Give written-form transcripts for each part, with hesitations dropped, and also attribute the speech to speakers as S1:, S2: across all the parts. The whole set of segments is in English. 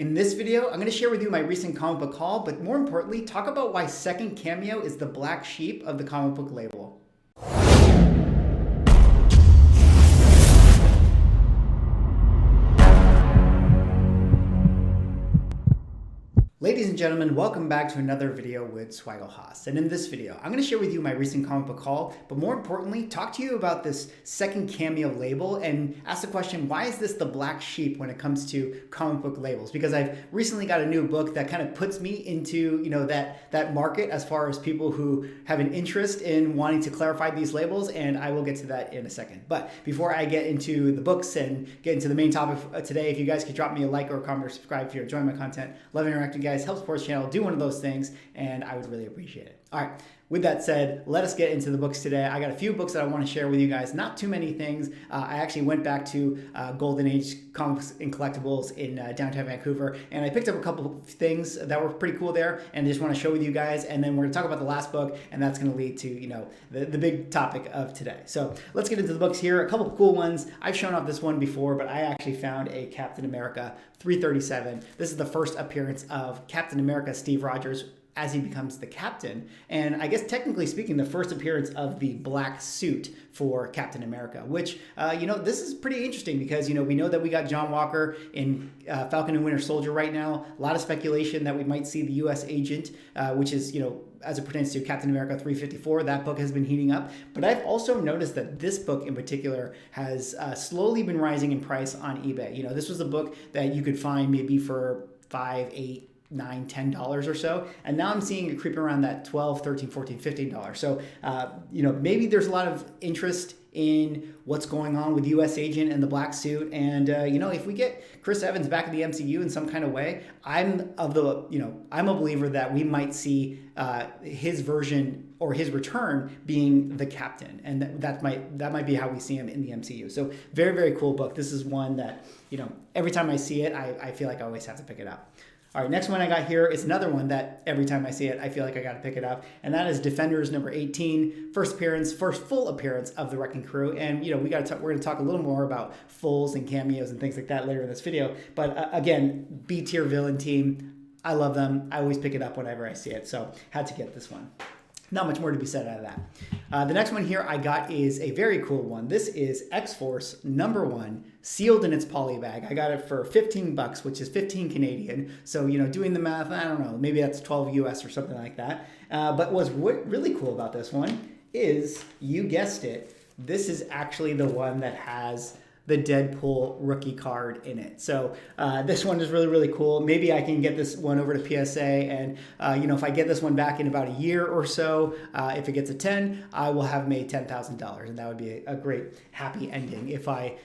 S1: In this video, I'm going to share with you my recent comic book haul, but more importantly, talk about why second Cameo is the black sheep of the comic book label. Ladies and gentlemen, welcome back to another video with Swaggle Haas. And in this video, I'm going to share with you my recent comic book haul, but more importantly, talk to you about this second Cameo label and ask the question, why is this the black sheep when it comes to comic book labels? Because I've recently got a new book that kind of puts me into, that market as far as people who have an interest in wanting to clarify these labels, and I will get to that in a second. But before I get into the books and get into the main topic today, if you guys could drop me a like or a comment or subscribe if you're enjoying my content, love interacting, guys, help support the channel, do one of those things, and I would really appreciate it. All right, with that said, let us get into the books today. I got a few books that I want to share with you guys, not too many things. I actually went back to Golden Age Comics and Collectibles in downtown Vancouver, and I picked up a couple of things that were pretty cool there, and I just want to share with you guys, and then we're going to talk about the last book, and that's going to lead to, the big topic of today. So let's get into the books here. A couple of cool ones. I've shown off this one before, but I actually found a Captain America 337. This is the first appearance of Captain America Steve Rogers as he becomes the captain, and I guess technically speaking, the first appearance of the black suit for Captain America, which, this is pretty interesting because, we know that we got John Walker in Falcon and Winter Soldier right now. A lot of speculation that we might see the U.S. agent, which is, as it pertains to Captain America 354, that book has been heating up. But I've also noticed that this book in particular has slowly been rising in price on eBay. This was a book that you could find maybe for $5, $8, $9, $10 or so, and now I'm seeing it creep around that $12, $13, $14, $15. So maybe there's a lot of interest in what's going on with U.S. Agent and the black suit, and if we get Chris Evans back in the MCU in some kind of way, I'm a believer that we might see his version or his return being the captain, and that might be how we see him in the MCU. So very, very cool book. This is one that every time I see it, I feel like I always have to pick it up. All right, next one I got here is another one that every time I see it, I feel like I got to pick it up, and that is Defenders number 18, first full appearance of the Wrecking Crew. And we're going to talk a little more about fulls and cameos and things like that later in this video. But again, B tier villain team, I love them. I always pick it up whenever I see it, so had to get this one. Not much more to be said out of that. The next one here I got is a very cool one. This is X-Force number 1, sealed in its poly bag. I got it for $15, which is 15 Canadian. So, doing the math, I don't know, maybe that's 12 US or something like that. But what's really cool about this one is, you guessed it, this is actually the one that has the Deadpool Rookie card in it. So this one is really, really cool. Maybe I can get this one over to PSA, and if I get this one back in about a year or so, if it gets a 10, I will have made $10,000, and that would be a great happy ending if I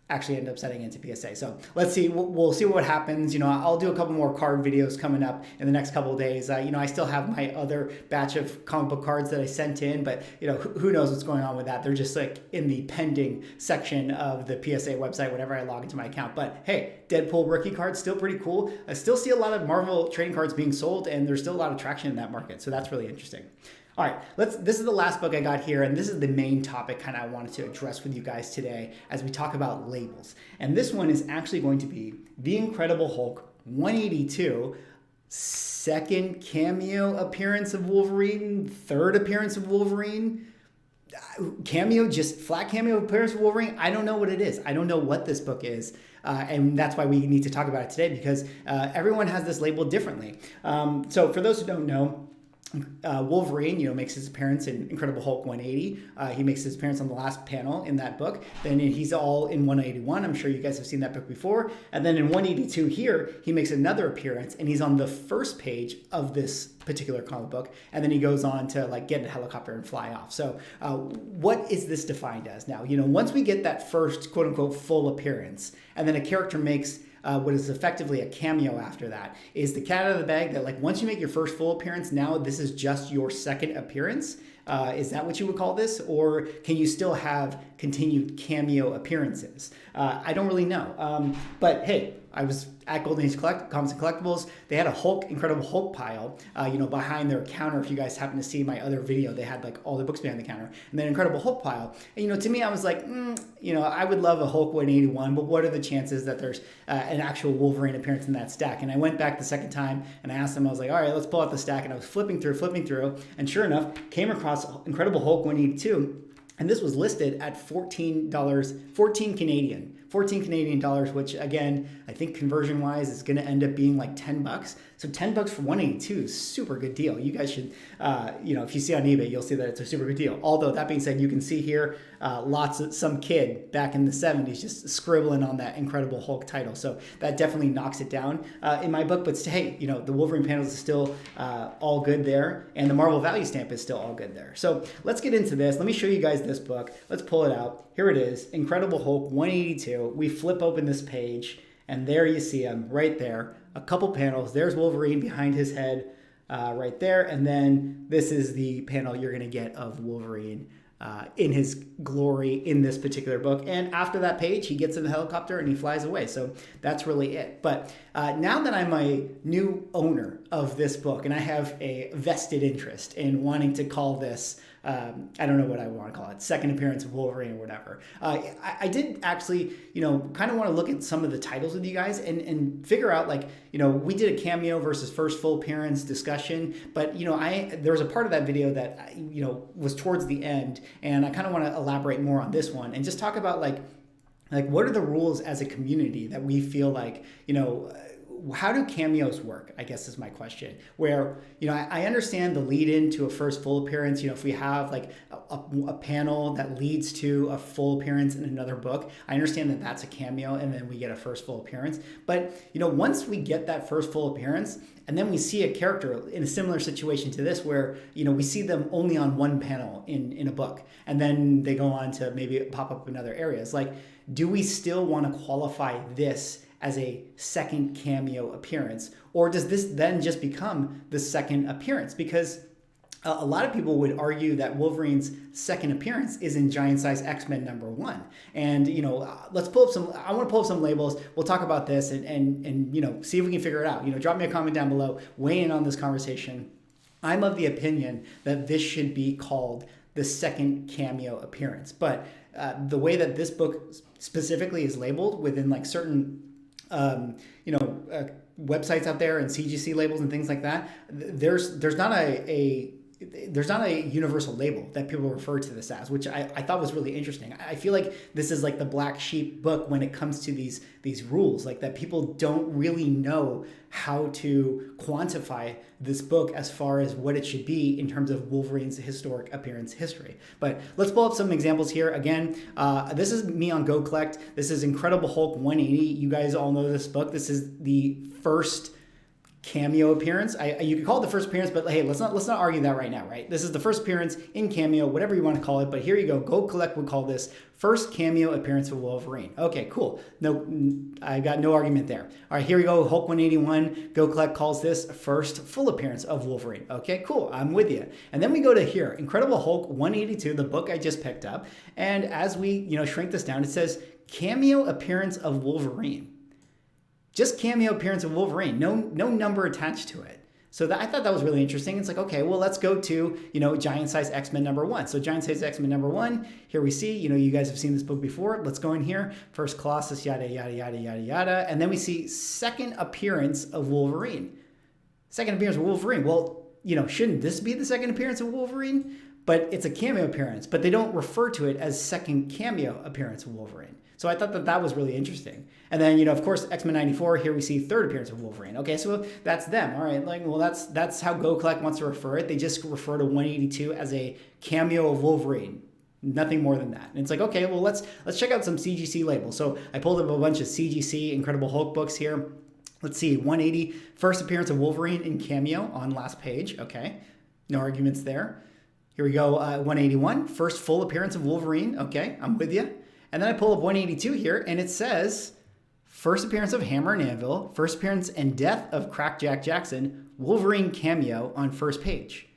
S1: actually end up setting into PSA. So let's see. We'll see what happens. I'll do a couple more card videos coming up in the next couple of days. I still have my other batch of comic book cards that I sent in, but who knows what's going on with that. They're just like in the pending section of the PSA website whenever I log into my account. But hey, Deadpool Rookie cards, still pretty cool. I still see a lot of Marvel trading cards being sold, and there's still a lot of traction in that market. So that's really interesting. All right, this is the last book I got here, and this is the main topic kind of I wanted to address with you guys today as we talk about labels. And this one is actually going to be The Incredible Hulk 182, second cameo appearance of Wolverine, third appearance of Wolverine, flat cameo appearance of Wolverine. I don't know what it is. I don't know what this book is. And that's why we need to talk about it today, because everyone has this labeled differently. So for those who don't know, Wolverine, makes his appearance in Incredible Hulk 180. He makes his appearance on the last panel in that book. Then he's all in 181. I'm sure you guys have seen that book before. And then in 182 here, he makes another appearance, and he's on the first page of this particular comic book. And then he goes on to get in a helicopter and fly off. So what is this defined as now? Once we get that first quote unquote full appearance, and then a character makes what is effectively a cameo after that, is the cat out of the bag that once you make your first full appearance, now this is just your second appearance. Is that what you would call this? Or can you still have continued cameo appearances? I don't really know. But hey, I was at Golden Age Comics and Collectibles. They had a Incredible Hulk pile, behind their counter. If you guys happen to see my other video, they had like all the books behind the counter, and then Incredible Hulk pile. And to me, I was like, I would love a Hulk 181, but what are the chances that there's an actual Wolverine appearance in that stack? And I went back the second time and I asked them, I was like, all right, let's pull out the stack. And I was flipping through, and sure enough, came across Incredible Hulk 182. And this was listed at $14 Canadian dollars, which again, I think conversion wise is going to end up being like $10. So $10 for 182 is super good deal. You guys should, if you see on eBay, you'll see that it's a super good deal. Although that being said, you can see here some kid back in the 70s just scribbling on that Incredible Hulk title. So that definitely knocks it down in my book. But hey, the Wolverine panels is still all good there, and the Marvel value stamp is still all good there. So let's get into this. Let me show you guys this book. Let's pull it out. Here it is, Incredible Hulk 182. We flip open this page, and there you see him right there. A couple panels. There's Wolverine behind his head right there. And then this is the panel you're going to get of Wolverine in his glory in this particular book. And after that page, he gets in the helicopter and he flies away. So that's really it. But now that I'm a new owner of this book and I have a vested interest in wanting to call this, I don't know what I want to call it, second appearance of Wolverine or whatever. I did actually, kind of want to look at some of the titles with you guys and figure out we did a cameo versus first full appearance discussion, but there was a part of that video that, was towards the end, and I kind of want to elaborate more on this one and just talk about like what are the rules as a community that we feel like, how do cameos work, I guess is my question. Where, I understand the lead in to a first full appearance. If we have like a panel that leads to a full appearance in another book, I understand that that's a cameo and then we get a first full appearance. But, once we get that first full appearance and then we see a character in a similar situation to this where, we see them only on one panel in a book and then they go on to maybe pop up in other areas. Like, do we still want to qualify this as a second cameo appearance, or does this then just become the second appearance? Because a lot of people would argue that Wolverine's second appearance is in Giant Size X-Men #1. And, let's pull up I want to pull up some labels. We'll talk about this and see if we can figure it out. Drop me a comment down below, weigh in on this conversation. I'm of the opinion that this should be called the second cameo appearance. But the way that this book specifically is labeled within like certain websites out there and CGC labels and things like that, there's not a universal label that people refer to this as, which I thought was really interesting. I feel like this is like the black sheep book when it comes to these rules, like that people don't really know how to quantify this book as far as what it should be in terms of Wolverine's historic appearance history. But let's pull up some examples here. Again, this is me on Go Collect. This is Incredible Hulk 180. You guys all know this book. This is the first cameo appearance. You could call it the first appearance, but hey, let's not argue that right now, right? This is the first appearance in Cameo, whatever you want to call it, but here you go. Go Collect would call this first cameo appearance of Wolverine. Okay, cool. No, I got no argument there. All right, here we go. Hulk 181. Go Collect calls this first full appearance of Wolverine. Okay, cool. I'm with you. And then we go to here, Incredible Hulk 182, the book I just picked up. And as we, shrink this down, it says cameo appearance of Wolverine. Just cameo appearance of Wolverine, no number attached to it. So I thought that was really interesting. It's like, okay, well, let's go to, Giant Size X-Men #1. So Giant Size X-Men #1, here we see, you guys have seen this book before. Let's go in here. First Colossus, yada, yada, yada, yada, yada. And then we see second appearance of Wolverine. Second appearance of Wolverine. Well, shouldn't this be the second appearance of Wolverine? But it's a cameo appearance, but they don't refer to it as second cameo appearance of Wolverine. So I thought that was really interesting. And then, of course, X-Men '94, here we see third appearance of Wolverine. Okay, so that's them. All right, that's how Go Collect wants to refer it. They just refer to 182 as a cameo of Wolverine. Nothing more than that. And it's like, okay, well, let's check out some CGC labels. So I pulled up a bunch of CGC Incredible Hulk books here. Let's see, 180, first appearance of Wolverine in Cameo on last page. Okay, no arguments there. Here we go, 181, first full appearance of Wolverine. Okay, I'm with you. And then I pull up 182 here, and it says, first appearance of Hammer and Anvil, first appearance and death of Crack Jack Jackson, Wolverine cameo on first page.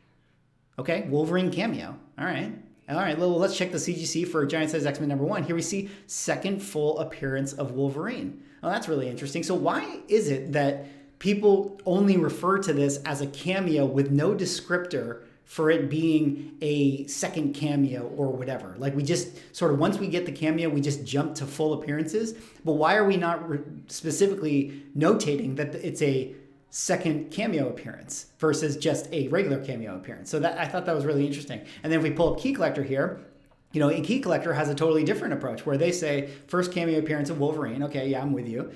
S1: Okay, Wolverine cameo. All right. All right, well, let's check the CGC for Giant Size X-Men #1. Here we see second full appearance of Wolverine. Well, that's really interesting. So why is it that people only refer to this as a cameo with no descriptor for it being a second cameo or whatever? Like, we just sort of, once we get the cameo, we just jump to full appearances. But why are we not specifically notating that it's a second cameo appearance versus just a regular cameo appearance? So that, I thought that was really interesting. And then if we pull up Key Collector here, you know, Key Collector has a totally different approach where they say first cameo appearance of Wolverine. Okay, yeah, I'm with you.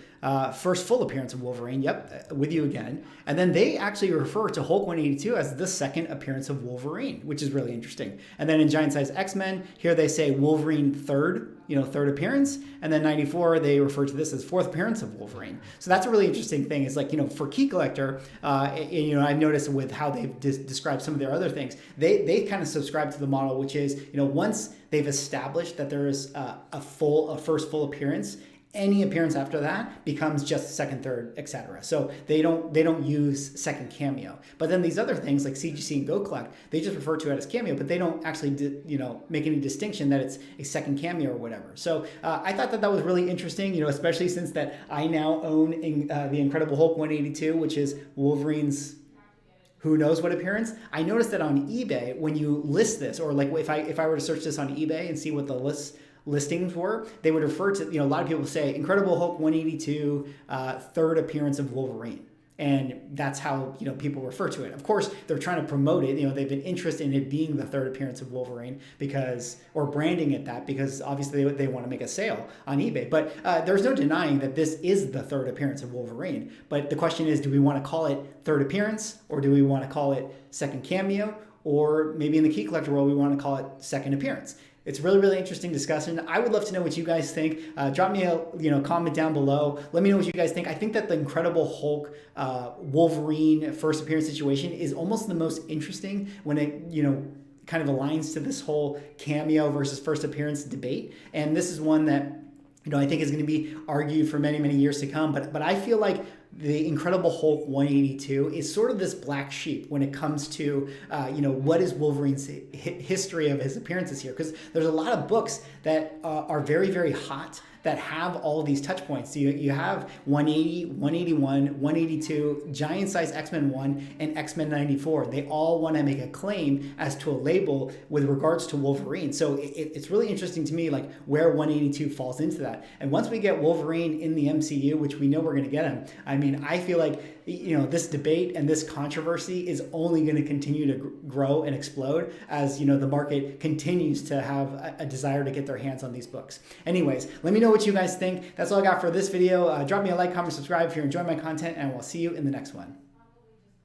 S1: First full appearance of Wolverine. Yep, with you again. And then they actually refer to Hulk 182 as the second appearance of Wolverine, which is really interesting. And then in Giant Size X-Men, here they say Wolverine third appearance. And then 94, they refer to this as fourth appearance of Wolverine. So that's a really interesting thing. It's like, you know, for Key Collector, I've noticed with how they've described some of their other things, they kind of subscribe to the model, which is, you know, once they've established that there is a first full appearance, any appearance after that becomes just second, third, etc. So they don't use second cameo. But then these other things like CGC and Go Collect, they just refer to it as cameo, but they don't actually make any distinction that it's a second cameo or whatever. So I thought that was really interesting, you know, especially since that I now own the Incredible Hulk 182, which is Wolverine's who knows what appearance. I noticed that on eBay, when you list this, or like if I were to search this on eBay and see what the listings were, they would refer to, you know, a lot of people say Incredible Hulk 182, third appearance of Wolverine. And that's how, you know, people refer to it. Of course, they're trying to promote it. You know, they've been interested in it being the third appearance of Wolverine or branding it that, because obviously they want to make a sale on eBay. But there's no denying that this is the third appearance of Wolverine. But the question is, do we want to call it third appearance, or do we want to call it second cameo, or maybe in the Key Collector world, we want to call it second appearance? It's really, really interesting discussion. I would love to know what you guys think. Drop me a comment down below. Let me know what you guys think. I think that the Incredible Hulk Wolverine first appearance situation is almost the most interesting when it, you know, kind of aligns to this whole cameo versus first appearance debate. And this is one that, you know, I think is going to be argued for many, many years to come. But I feel like the Incredible Hulk 182 is sort of this black sheep when it comes to, what is Wolverine's history of his appearances here. Because there's a lot of books that are very, very hot that have all these touch points. So you have 180, 181, 182, Giant Size X-Men 1, and X-Men 94. They all want to make a claim as to a label with regards to Wolverine. So it's really interesting to me, like, where 182 falls into that. And once we get Wolverine in the MCU, which we know we're going to get him, I mean, I feel like, you know, this debate and this controversy is only going to continue to grow and explode as, you know, the market continues to have a desire to get their hands on these books. Anyways, let me know what you guys think. That's all I got for this video. Drop me a like, comment, subscribe if you're enjoying my content, and we'll see you in the next one.